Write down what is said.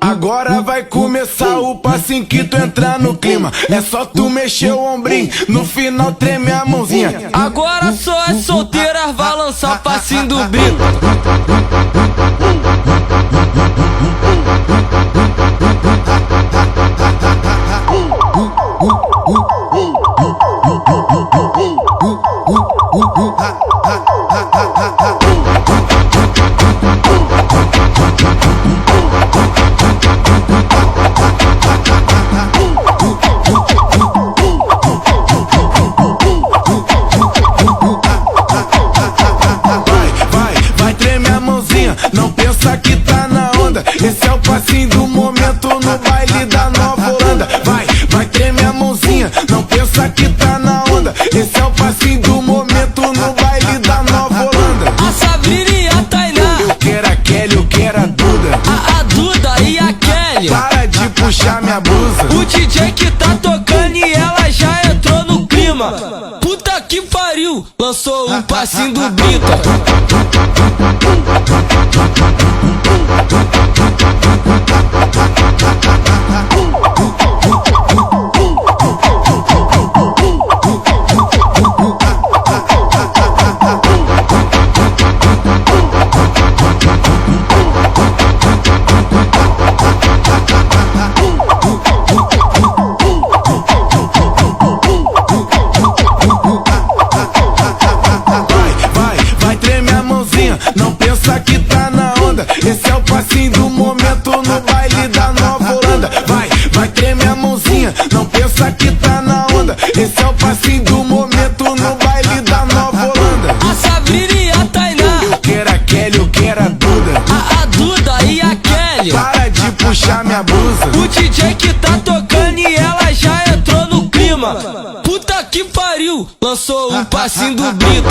Agora vai começar o passinho que tu entrar no clima. É só tu mexer o ombrinho, no final treme a mãozinha. Agora só as solteiras vai lançar o passinho do Brito. Vai tremer a mãozinha, não pensa que tá na onda. Esse é o passinho do momento no baile da Nova Holanda. Vai tremer a mãozinha, não pensa que tá na onda. Esse é o passinho do momento no baile da Nova Holanda. A Sabrina e a Tainá, Eu quero a Kelly, eu quero a Duda. a Duda e a Kelly. Para de puxar minha blusa. O DJ que tá tocando e ela já entrou no clima. Puta que pariu, lançou um passinho do Brito. Vai tremer a mãozinha, não pensa que tá na onda. Esse é o passinho do momento no baile da Nova Holanda. Vai tremer a mãozinha, não pensa que tá na onda. Esse é o passinho do momento no baile da Nova Holanda. A Sabrina e a Tainá, Eu quero a Kelly, eu quero a Duda. a Duda e a Kelly. Para de puxar minha blusa. O DJ que tá tocando e ela já entrou no clima. Puta que pariu, lançou um passinho do Brito.